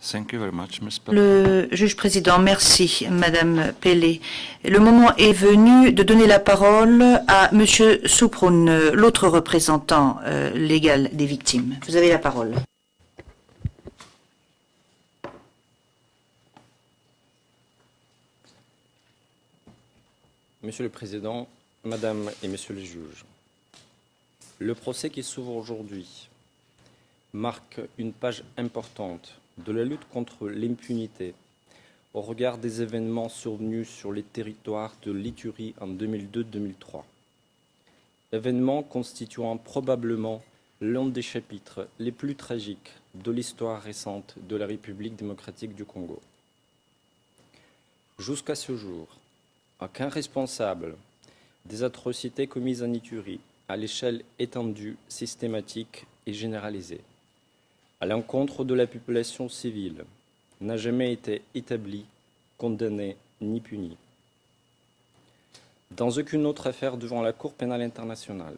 Thank you very much, Ms. Pell. Le juge président, merci, Madame Pellé. Le moment est venu de donner la parole à Monsieur Souproun, l'autre représentant légal des victimes. Vous avez la parole. Monsieur le Président, Madame et Messieurs les juges, le procès qui s'ouvre aujourd'hui marque une page importante de la lutte contre l'impunité au regard des événements survenus sur les territoires de l'Ituri en 2002-2003. Événements constituant probablement l'un des chapitres les plus tragiques de l'histoire récente de la République démocratique du Congo. Jusqu'à ce jour, aucun responsable des atrocités commises en Ituri à l'échelle étendue, systématique et généralisée à l'encontre de la population civile n'a jamais été établi, condamné ni puni. Dans aucune autre affaire devant la Cour pénale internationale,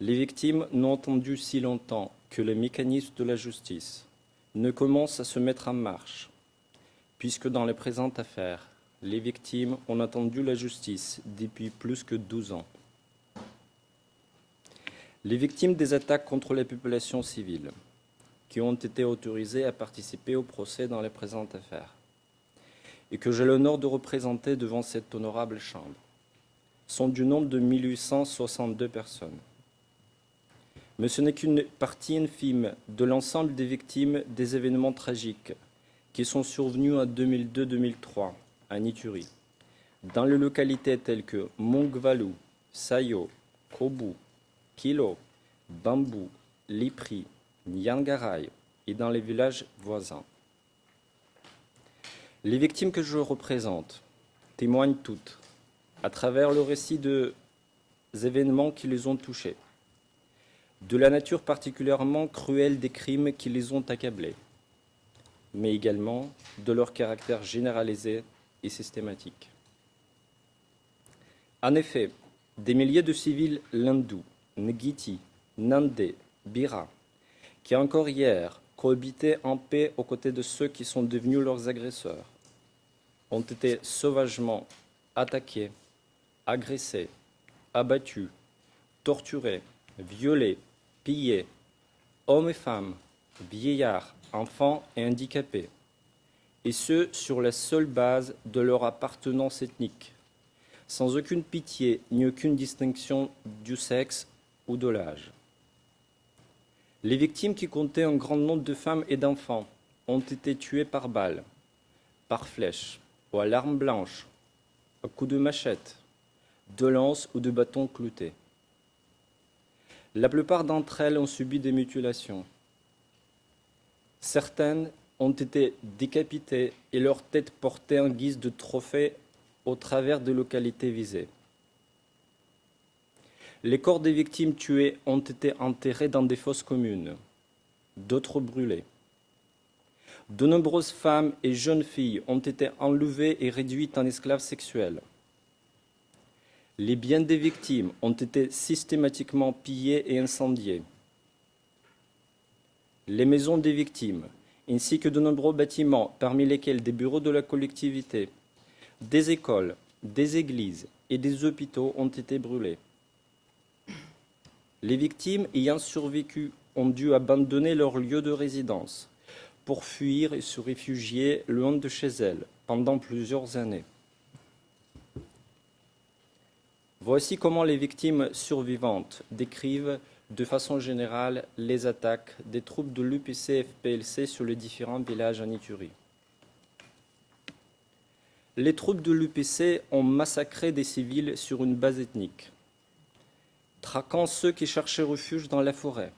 les victimes n'ont attendu si longtemps que les mécanismes de la justice ne commencent à se mettre en marche, puisque dans la présente affaire, les victimes ont attendu la justice depuis plus que 12 ans. Les victimes des attaques contre la population civile, qui ont été autorisées à participer au procès dans la présente affaire, et que j'ai l'honneur de représenter devant cette honorable chambre, sont du nombre de 1862 personnes. Mais ce n'est qu'une partie infime de l'ensemble des victimes des événements tragiques qui sont survenus en 2002-2003 à Ituri, dans les localités telles que Mongvalu, Sayo, Kobu, Kilo, Bambou, Lipri, Nyangaray et dans les villages voisins. Les victimes que je représente témoignent toutes, à travers le récit des événements qui les ont touchés, de la nature particulièrement cruelle des crimes qui les ont accablés, mais également de leur caractère généralisé et systématique. En effet, des milliers de civils Lindou, Ngiti, Nandé, Bira, qui encore hier cohabitaient en paix aux côtés de ceux qui sont devenus leurs agresseurs, ont été sauvagement attaqués, agressés, abattus, torturés, violés, pillés, hommes et femmes, vieillards, enfants et handicapés, et ce sur la seule base de leur appartenance ethnique, sans aucune pitié ni aucune distinction du sexe ou de l'âge. Les victimes, qui comptaient un grand nombre de femmes et d'enfants, ont été tuées par balles, par flèches, ou à l'arme blanche, à coups de machette, de lance ou de bâton clouté. La plupart d'entre elles ont subi des mutilations. Certaines ont été décapitées et leurs têtes portées en guise de trophée au travers des localités visées. Les corps des victimes tuées ont été enterrés dans des fosses communes, d'autres brûlés. De nombreuses femmes et jeunes filles ont été enlevées et réduites en esclaves sexuels. Les biens des victimes ont été systématiquement pillés et incendiés. Les maisons des victimes, ainsi que de nombreux bâtiments, parmi lesquels des bureaux de la collectivité, des écoles, des églises et des hôpitaux ont été brûlés. Les victimes ayant survécu ont dû abandonner leur lieu de résidence pour fuir et se réfugier loin de chez elles pendant plusieurs années. Voici comment les victimes survivantes décrivent de façon générale les attaques des troupes de l'UPC-FPLC sur les différents villages en Ituri. Les troupes de l'UPC ont massacré des civils sur une base ethnique, traquant ceux qui cherchaient refuge dans la forêt,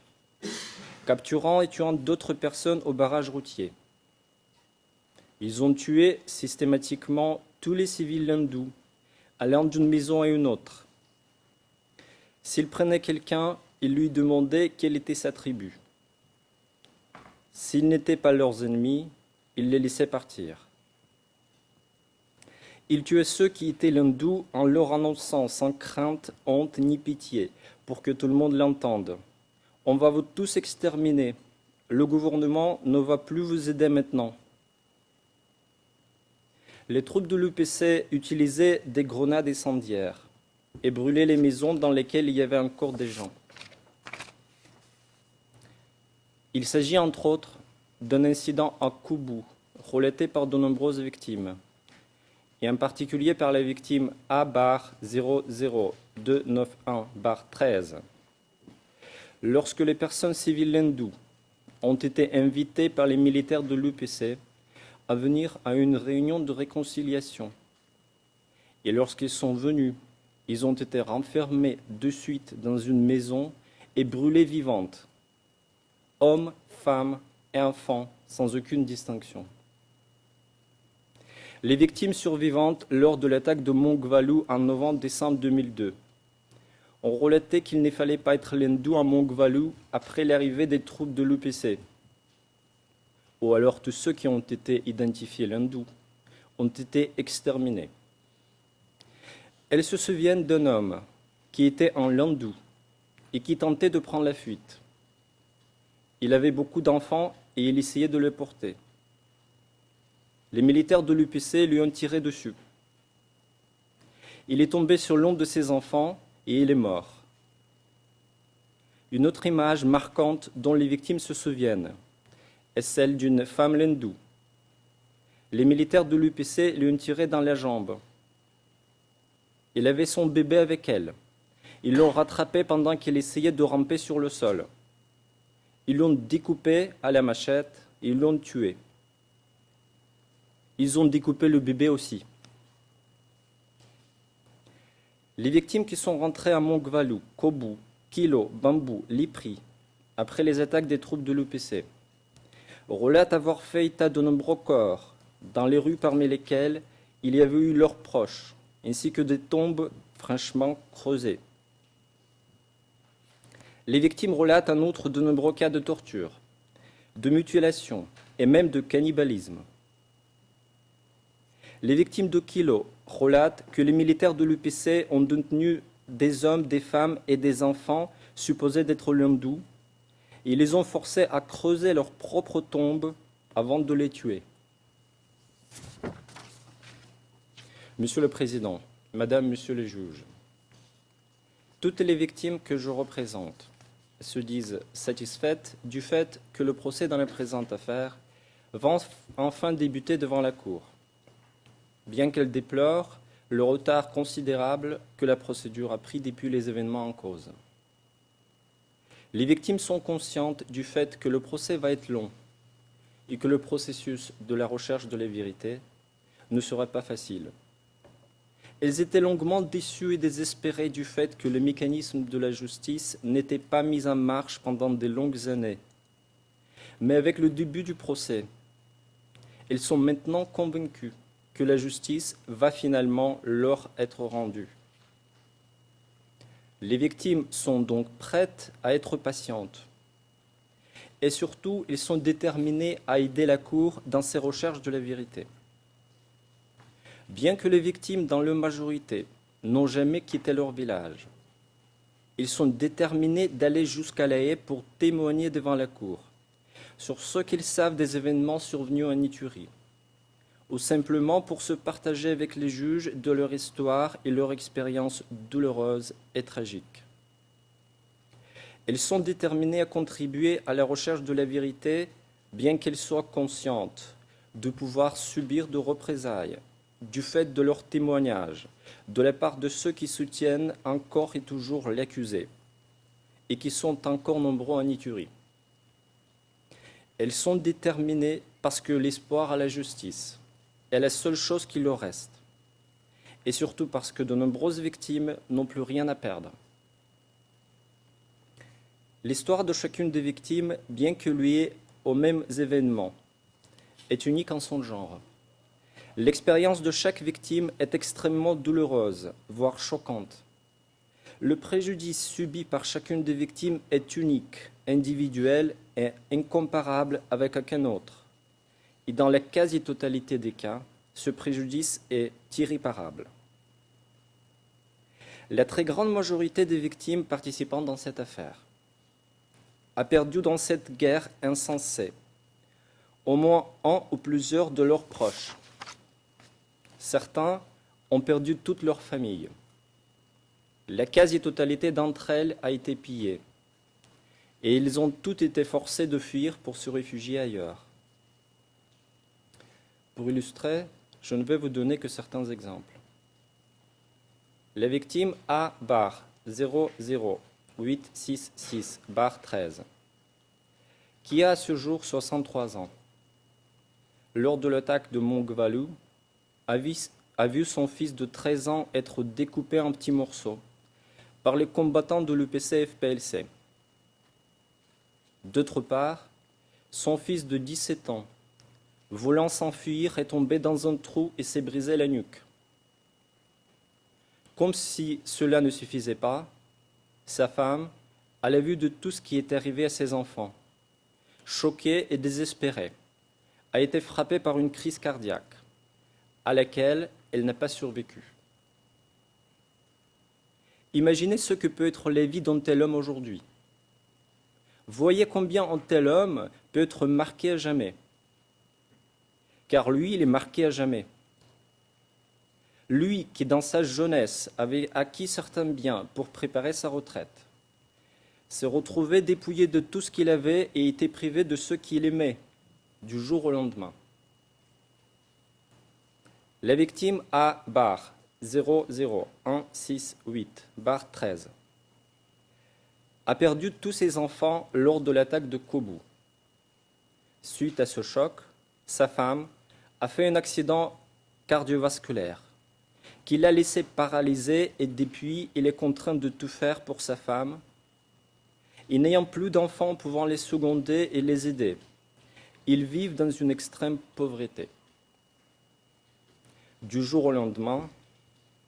capturant et tuant d'autres personnes au barrage routier. Ils ont tué systématiquement tous les civils hindous, allant d'une maison à une autre. S'ils prenaient quelqu'un, ils lui demandaient quelle était sa tribu. S'ils n'étaient pas leurs ennemis, ils les laissaient partir. Ils tuaient ceux qui étaient hindous en leur annonçant sans crainte, honte ni pitié, pour que tout le monde l'entende. On va vous tous exterminer. Le gouvernement ne va plus vous aider maintenant. Les troupes de l'UPC utilisaient des grenades incendiaires et brûlaient les maisons dans lesquelles il y avait encore des gens. Il s'agit entre autres d'un incident à Koubou, relaté par de nombreuses victimes, et en particulier par la victime A-00291-13. Lorsque les personnes civiles hindoues ont été invitées par les militaires de l'UPC à venir à une réunion de réconciliation, et lorsqu'ils sont venus, ils ont été renfermés de suite dans une maison et brûlés vivantes, hommes, femmes et enfants, sans aucune distinction. Les victimes survivantes lors de l'attaque de Mongvalu en novembre-décembre 2002 ont relaté qu'il ne fallait pas être l'hindou à Mongvalu après l'arrivée des troupes de l'UPC, ou alors tous ceux qui ont été identifiés l'hindou ont été exterminés. Elles se souviennent d'un homme qui était en hindou et qui tentait de prendre la fuite. Il avait beaucoup d'enfants et il essayait de les porter. Les militaires de l'UPC lui ont tiré dessus. Il est tombé sur l'un de ses enfants et il est mort. Une autre image marquante dont les victimes se souviennent est celle d'une femme hindoue. Les militaires de l'UPC lui ont tiré dans la jambe. Il avait son bébé avec elle. Ils l'ont rattrapé pendant qu'elle essayait de ramper sur le sol. Ils l'ont découpé à la machette et ils l'ont tué. Ils ont découpé le bébé aussi. Les victimes qui sont rentrées à Mongvalu, Kobu, Kilo, Bambou, Lipri, après les attaques des troupes de l'UPC, relatent avoir fait état de nombreux corps, dans les rues parmi lesquelles il y avait eu leurs proches, ainsi que des tombes fraîchement creusées. Les victimes relatent en outre de nombreux cas de torture, de mutilation et même de cannibalisme. Les victimes de Kilo relatent que les militaires de l'UPC ont détenu des hommes, des femmes et des enfants supposés d'être hindous et les ont forcés à creuser leurs propres tombes avant de les tuer. Monsieur le Président, Madame, Monsieur les juges, toutes les victimes que je représente se disent satisfaites du fait que le procès dans la présente affaire va enfin débuter devant la Cour, bien qu'elles déplorent le retard considérable que la procédure a pris depuis les événements en cause. Les victimes sont conscientes du fait que le procès va être long et que le processus de la recherche de la vérité ne sera pas facile. Elles étaient longuement déçues et désespérées du fait que le mécanisme de la justice n'était pas mis en marche pendant de longues années. Mais avec le début du procès, elles sont maintenant convaincues que la justice va finalement leur être rendue. Les victimes sont donc prêtes à être patientes. Et surtout, elles sont déterminées à aider la Cour dans ses recherches de la vérité. Bien que les victimes, dans leur majorité, n'ont jamais quitté leur village, ils sont déterminés d'aller jusqu'à La Haye pour témoigner devant la Cour sur ce qu'ils savent des événements survenus en Ituri, ou simplement pour se partager avec les juges de leur histoire et leur expérience douloureuse et tragique. Elles sont déterminées à contribuer à la recherche de la vérité, bien qu'elles soient conscientes de pouvoir subir de représailles du fait de leur témoignage, de la part de ceux qui soutiennent encore et toujours l'accusé, et qui sont encore nombreux en Ituri. Elles sont déterminées parce que l'espoir à la justice est la seule chose qui leur reste, et surtout parce que de nombreuses victimes n'ont plus rien à perdre. L'histoire de chacune des victimes, bien que liée aux mêmes événements, est unique en son genre. L'expérience de chaque victime est extrêmement douloureuse, voire choquante. Le préjudice subi par chacune des victimes est unique, individuel et incomparable avec aucun autre. Et dans la quasi-totalité des cas, ce préjudice est irréparable. La très grande majorité des victimes participant dans cette affaire a perdu dans cette guerre insensée au moins un ou plusieurs de leurs proches, Certains ont perdu toute leur famille. La quasi-totalité d'entre elles a été pillée. Et ils ont tous été forcés de fuir pour se réfugier ailleurs. Pour illustrer, je ne vais vous donner que certains exemples. La victime A-00866-13, qui a à ce jour 63 ans, lors de l'attaque de Montgvalou, a vu son fils de 13 ans être découpé en petits morceaux par les combattants de l'UPC-FPLC. D'autre part, son fils de 17 ans, voulant s'enfuir, est tombé dans un trou et s'est brisé la nuque. Comme si cela ne suffisait pas, sa femme, à la vue de tout ce qui est arrivé à ses enfants, choquée et désespérée, a été frappée par une crise cardiaque, à laquelle elle n'a pas survécu. Imaginez ce que peut être la vie d'un tel homme aujourd'hui. Voyez combien un tel homme peut être marqué à jamais. Car lui, il est marqué à jamais. Lui qui, dans sa jeunesse, avait acquis certains biens pour préparer sa retraite, s'est retrouvé dépouillé de tout ce qu'il avait et était privé de ceux qu'il aimait, du jour au lendemain. La victime A-00168-13 a perdu tous ses enfants lors de l'attaque de Kobo. Suite à ce choc, sa femme a fait un accident cardiovasculaire qui l'a laissé paralysé et depuis, il est contraint de tout faire pour sa femme. Et n'ayant plus d'enfants pouvant les seconder et les aider, ils vivent dans une extrême pauvreté. Du jour au lendemain,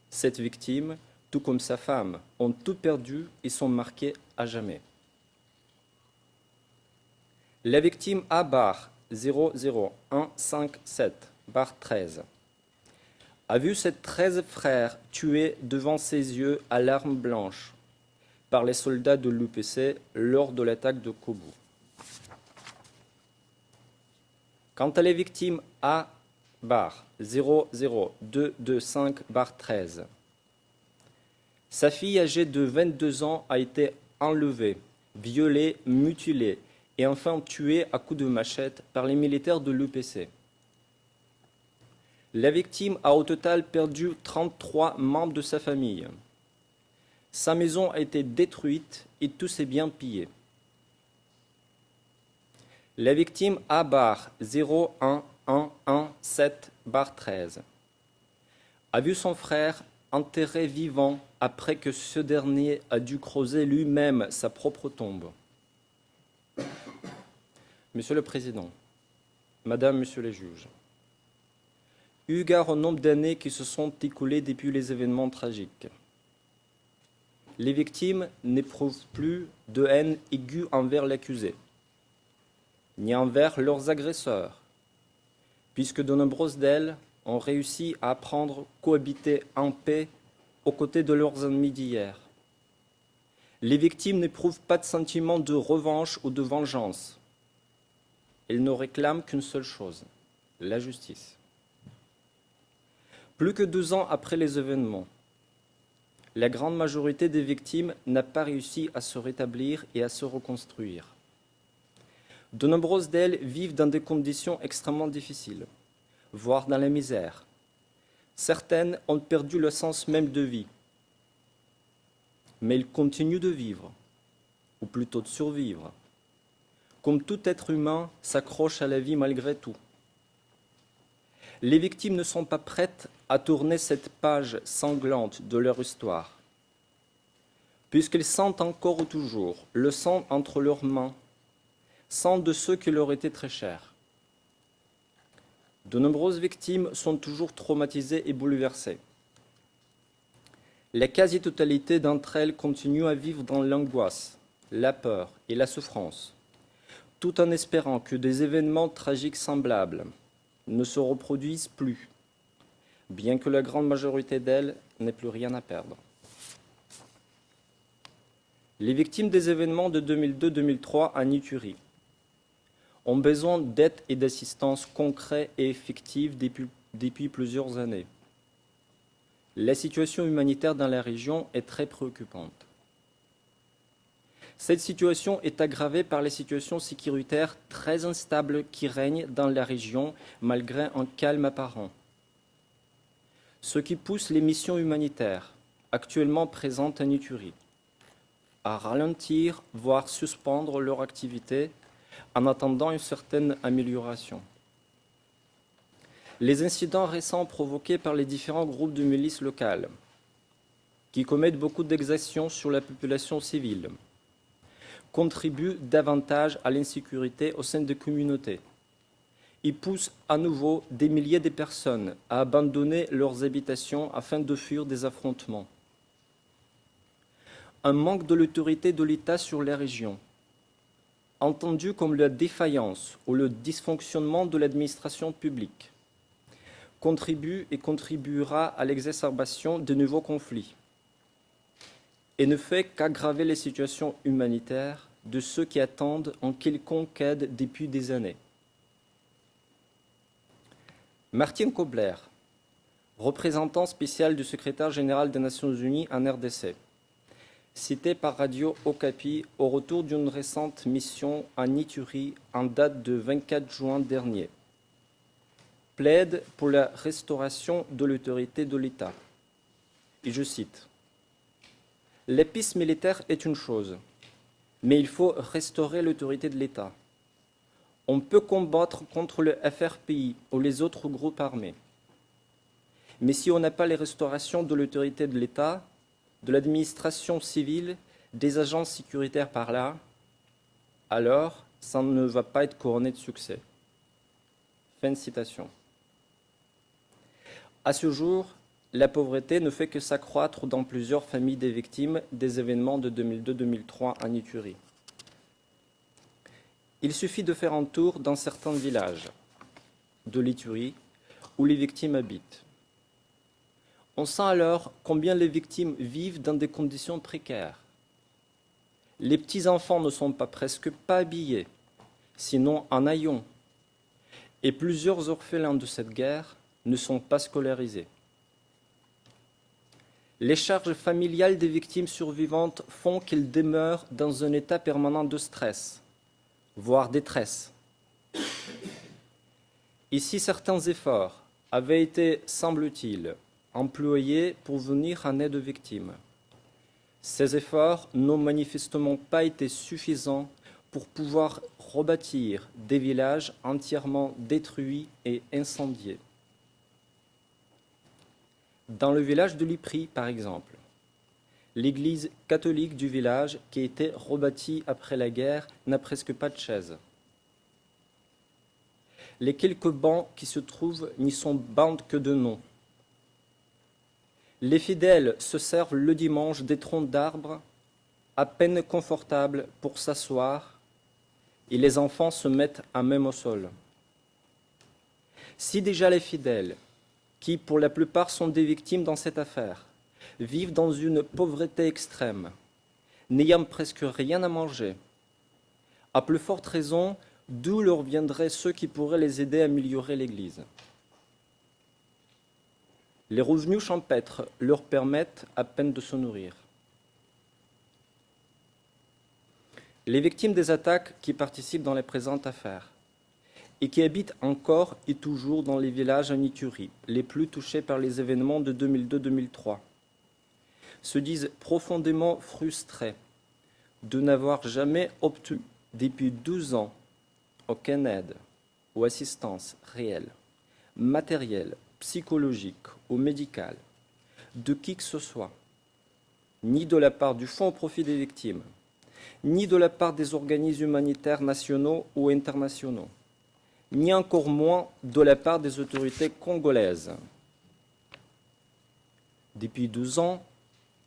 cette victime, tout comme sa femme, ont tout perdu et sont marqués à jamais. La victime A-00157-13 a vu ses 13 frères tués devant ses yeux à l'arme blanche par les soldats de l'UPC lors de l'attaque de Kobo. Quant à la victime A-00225-13, sa fille âgée de 22 ans a été enlevée, violée, mutilée et enfin tuée à coups de machette par les militaires de l'UPC. La victime a au total perdu 33 membres de sa famille. Sa maison a été détruite et tous ses biens pillés. La victime A-01117-13 a vu son frère enterré vivant après que ce dernier a dû creuser lui-même sa propre tombe. Monsieur le Président, Madame, Monsieur les juges, eu égard au nombre d'années qui se sont écoulées depuis les événements tragiques, les victimes n'éprouvent plus de haine aiguë envers l'accusé, ni envers leurs agresseurs, puisque de nombreuses d'elles ont réussi à apprendre à cohabiter en paix aux côtés de leurs ennemis d'hier. Les victimes n'éprouvent pas de sentiment de revanche ou de vengeance. Elles ne réclament qu'une seule chose, la justice. Plus que 2 ans après les événements, la grande majorité des victimes n'a pas réussi à se rétablir et à se reconstruire. De nombreuses d'elles vivent dans des conditions extrêmement difficiles, voire dans la misère. Certaines ont perdu le sens même de vie. Mais elles continuent de vivre, ou plutôt de survivre. Comme tout être humain s'accroche à la vie malgré tout. Les victimes ne sont pas prêtes à tourner cette page sanglante de leur histoire, puisqu'elles sentent encore ou toujours le sang entre leurs mains, sang de ceux qui leur étaient très chers. De nombreuses victimes sont toujours traumatisées et bouleversées. La quasi-totalité d'entre elles continuent à vivre dans l'angoisse, la peur et la souffrance, tout en espérant que des événements tragiques semblables ne se reproduisent plus, bien que la grande majorité d'elles n'aient plus rien à perdre. Les victimes des événements de 2002-2003 en Ituri ont besoin d'aide et d'assistance concrète et effective depuis plusieurs années. La situation humanitaire dans la région est très préoccupante. Cette situation est aggravée par les situations sécuritaires très instables qui règnent dans la région malgré un calme apparent. Ce qui pousse les missions humanitaires actuellement présentes en Ituri à ralentir, voire suspendre leur activité en attendant une certaine amélioration. Les incidents récents provoqués par les différents groupes de milices locales, qui commettent beaucoup d'exactions sur la population civile, contribuent davantage à l'insécurité au sein des communautés. Ils poussent à nouveau des milliers de personnes à abandonner leurs habitations afin de fuir des affrontements. Un manque de l'autorité de l'État sur les régions, entendu comme la défaillance ou le dysfonctionnement de l'administration publique, contribue et contribuera à l'exacerbation de nouveaux conflits et ne fait qu'aggraver les situations humanitaires de ceux qui attendent en quelconque aide depuis des années. Martin Kobler, représentant spécial du secrétaire général des Nations Unies en RDC, cité par Radio Okapi au retour d'une récente mission en Ituri en date de 24 juin dernier, plaide pour la restauration de l'autorité de l'État. Et je cite, « La piste militaire est une chose, mais il faut restaurer l'autorité de l'État. On peut combattre contre le FRPI ou les autres groupes armés. Mais si on n'a pas les restaurations de l'autorité de l'État, de l'administration civile, des agents sécuritaires par là, alors ça ne va pas être couronné de succès. » Fin de citation. À ce jour, la pauvreté ne fait que s'accroître dans plusieurs familles des victimes des événements de 2002-2003 en Ituri. Il suffit de faire un tour dans certains villages de l'Ituri où les victimes habitent. On sent alors combien les victimes vivent dans des conditions précaires. Les petits-enfants ne sont presque pas habillés, sinon en haillons. Et plusieurs orphelins de cette guerre ne sont pas scolarisés. Les charges familiales des victimes survivantes font qu'ils demeurent dans un état permanent de stress, voire détresse. Ici, certains efforts avaient été, semble-t-il, employés pour venir en aide aux victimes. Ces efforts n'ont manifestement pas été suffisants pour pouvoir rebâtir des villages entièrement détruits et incendiés. Dans le village de Lipri, par exemple, l'église catholique du village, qui a été rebâtie après la guerre, n'a presque pas de chaises. Les quelques bancs qui se trouvent n'y sont bandes que de nom. Les fidèles se servent le dimanche des troncs d'arbres, à peine confortables pour s'asseoir, et les enfants se mettent à même au sol. Si déjà les fidèles, qui pour la plupart sont des victimes dans cette affaire, vivent dans une pauvreté extrême, n'ayant presque rien à manger, à plus forte raison, d'où leur viendraient ceux qui pourraient les aider à améliorer l'Église. Les revenus champêtres leur permettent à peine de se nourrir. Les victimes des attaques qui participent dans les présentes affaires et qui habitent encore et toujours dans les villages en Ituri, les plus touchés par les événements de 2002-2003, se disent profondément frustrés de n'avoir jamais obtenu, depuis 12 ans, aucune aide ou assistance réelle, matérielle, psychologique ou médicale, de qui que ce soit, ni de la part du Fonds au profit des victimes, ni de la part des organismes humanitaires nationaux ou internationaux, ni encore moins de la part des autorités congolaises. Depuis 12 ans,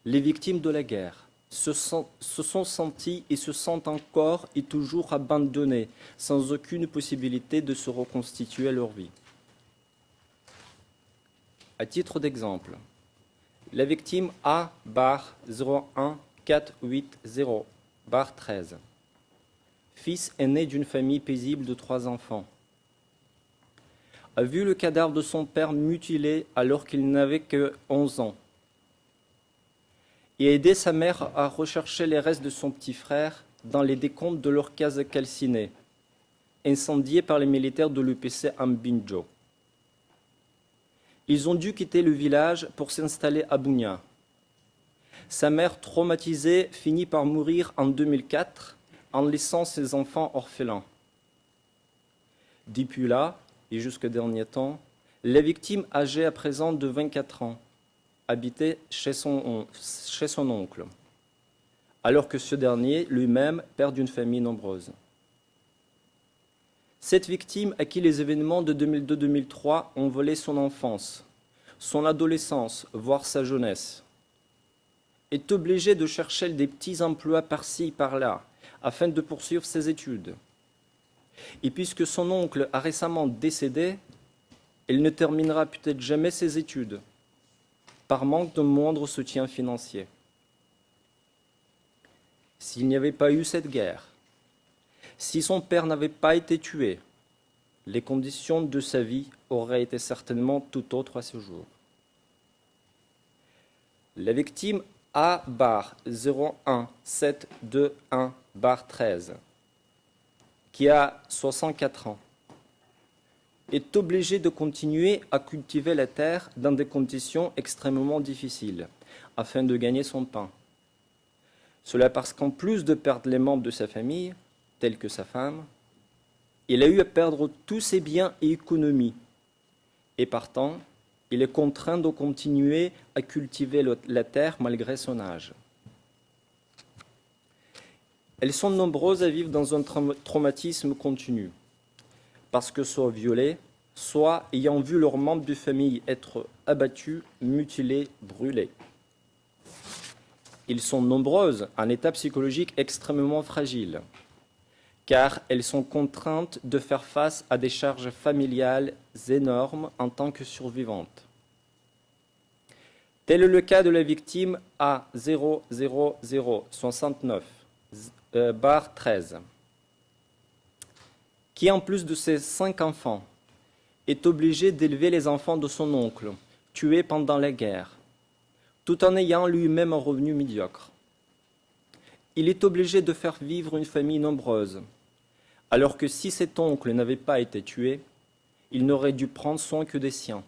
les victimes de la guerre se sont senties et se sentent encore et toujours abandonnées, sans aucune possibilité de se reconstituer leur vie. À titre d'exemple, la victime A-01480-13, fils aîné d'une famille paisible de 3 enfants, a vu le cadavre de son père mutilé alors qu'il n'avait que 11 ans, et aider sa mère à rechercher les restes de son petit frère dans les décombres de leur case calcinée, incendiée par les militaires de l'UPC Ambinjo. Ils ont dû quitter le village pour s'installer à Bunia. Sa mère, traumatisée, finit par mourir en 2004 en laissant ses enfants orphelins. Depuis là, et jusqu'au dernier temps, la victime âgée à présent de 24 ans habitait chez son oncle, alors que ce dernier lui-même perd d'une famille nombreuse. Cette victime à qui les événements de 2002-2003 ont volé son enfance, son adolescence, voire sa jeunesse, est obligée de chercher des petits emplois par-ci, par-là, afin de poursuivre ses études. Et puisque son oncle a récemment décédé, elle ne terminera peut-être jamais ses études, par manque de moindre soutien financier. S'il n'y avait pas eu cette guerre, si son père n'avait pas été tué, les conditions de sa vie auraient été certainement tout autres à ce jour. La victime A-01721-13, qui a 64 ans, est obligée de continuer à cultiver la terre dans des conditions extrêmement difficiles, afin de gagner son pain. Cela parce qu'en plus de perdre les membres de sa famille, tels que sa femme, il a eu à perdre tous ses biens et économies, et partant, il est contraint de continuer à cultiver la terre malgré son âge. Elles sont nombreuses à vivre dans un traumatisme continu, parce que soit violées, soit ayant vu leurs membres de famille être abattus, mutilés, brûlés. Ils sont nombreuses en état psychologique extrêmement fragile, car elles sont contraintes de faire face à des charges familiales énormes en tant que survivantes. Tel est le cas de la victime A00069-13, qui, en plus de ses 5 enfants, est obligée d'élever les enfants de son oncle, tué pendant la guerre, tout en ayant lui-même un revenu médiocre. Il est obligé de faire vivre une famille nombreuse, alors que si cet oncle n'avait pas été tué, il n'aurait dû prendre soin que des siens.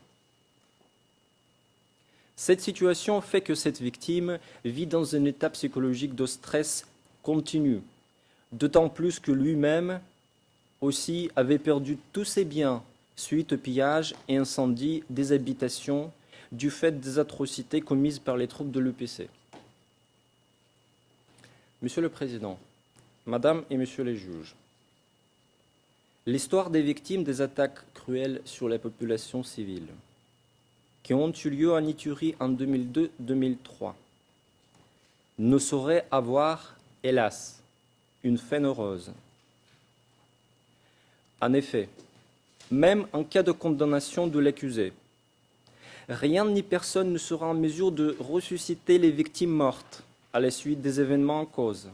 Cette situation fait que cette victime vit dans un état psychologique de stress continu, d'autant plus que lui-même aussi avait perdu tous ses biens suite au pillage et incendie des habitations du fait des atrocités commises par les troupes de l'UPC. Monsieur le Président, Madame et Messieurs les juges, l'histoire des victimes des attaques cruelles sur la population civile, qui ont eu lieu en Ituri en 2002-2003, ne saurait avoir, hélas, une fin heureuse. En effet, même en cas de condamnation de l'accusé, rien ni personne ne sera en mesure de ressusciter les victimes mortes à la suite des événements en cause,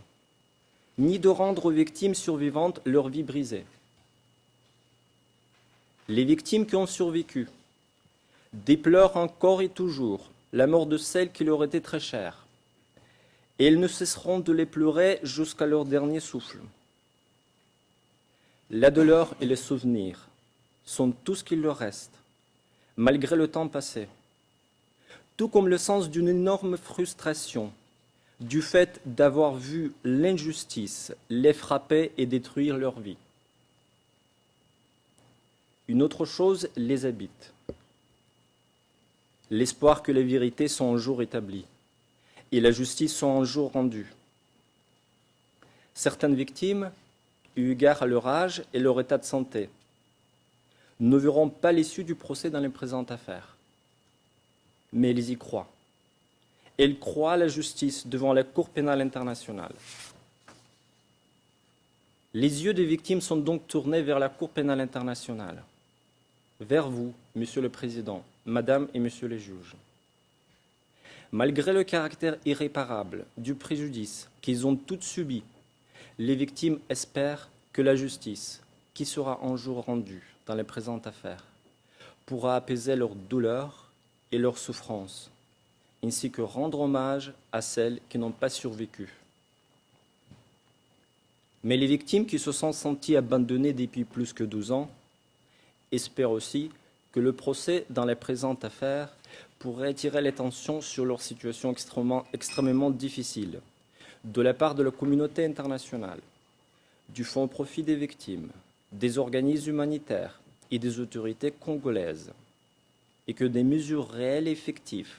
ni de rendre aux victimes survivantes leur vie brisée. Les victimes qui ont survécu déplorent encore et toujours la mort de celles qui leur étaient très chères, et elles ne cesseront de les pleurer jusqu'à leur dernier souffle. La douleur et les souvenirs sont tout ce qu'il leur reste, malgré le temps passé, tout comme le sens d'une énorme frustration du fait d'avoir vu l'injustice les frapper et détruire leur vie. Une autre chose les habite, l'espoir que les vérités sont un jour établies et la justice soit un jour rendue. Certaines victimes, eu égard à leur âge et leur état de santé, ne verront pas l'issue du procès dans les présentes affaires. Mais elles y croient. Elles croient à la justice devant la Cour pénale internationale. Les yeux des victimes sont donc tournés vers la Cour pénale internationale, vers vous, Monsieur le Président, Madame et Messieurs les juges. Malgré le caractère irréparable du préjudice qu'ils ont toutes subi, les victimes espèrent que la justice, qui sera un jour rendue dans les présentes affaires, pourra apaiser leur douleur et leur souffrance ainsi que rendre hommage à celles qui n'ont pas survécu. Mais les victimes qui se sont senties abandonnées depuis plus que 12 ans espèrent aussi que le procès dans la présente affaire pourrait attirer l'attention sur leur situation extrêmement difficile de la part de la communauté internationale, du Fonds au profit des victimes, des organismes humanitaires et des autorités congolaises, et que des mesures réelles et effectives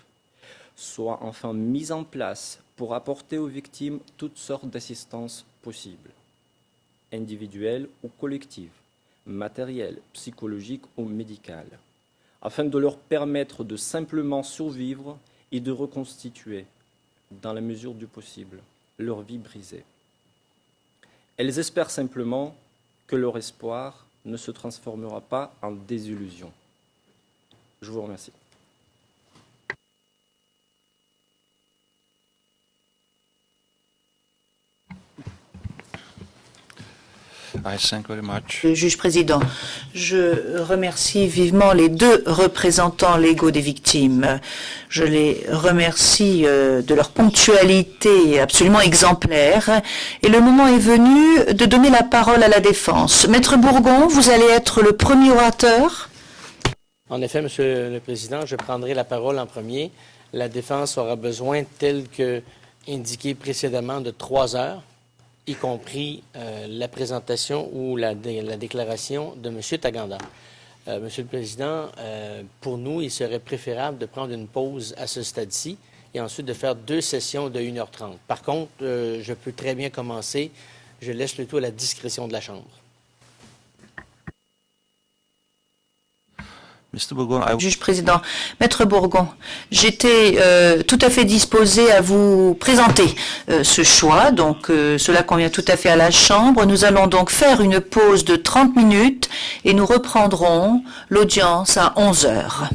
soient enfin mises en place pour apporter aux victimes toutes sortes d'assistance possibles, individuelle ou collective, matérielle, psychologique ou médicale, afin de leur permettre de simplement survivre et de reconstituer, dans la mesure du possible, leur vie brisée. Elles espèrent simplement que leur espoir ne se transformera pas en désillusion. Je vous remercie. I thank very much. Le juge président, je remercie vivement les deux représentants légaux des victimes. Je les remercie de leur ponctualité absolument exemplaire. Et le moment est venu de donner la parole à la défense. Maître Bourgon, vous allez être le premier orateur. En effet, Monsieur le Président, je prendrai la parole en premier. La défense aura besoin, tel que indiqué précédemment, de 3 heures, y compris la présentation ou la déclaration de M. Taganda. Monsieur le Président, pour nous, il serait préférable de prendre une pause à ce stade-ci et ensuite de faire 2 sessions de 1h30. Par contre, je peux très bien commencer. Je laisse le tout à la discrétion de la Chambre. Mr. Bourgon, Juge président, Maître Bourgon, j'étais tout à fait disposé à vous présenter ce choix, donc cela convient tout à fait à la Chambre. Nous allons donc faire une pause de 30 minutes et nous reprendrons l'audience à 11 heures.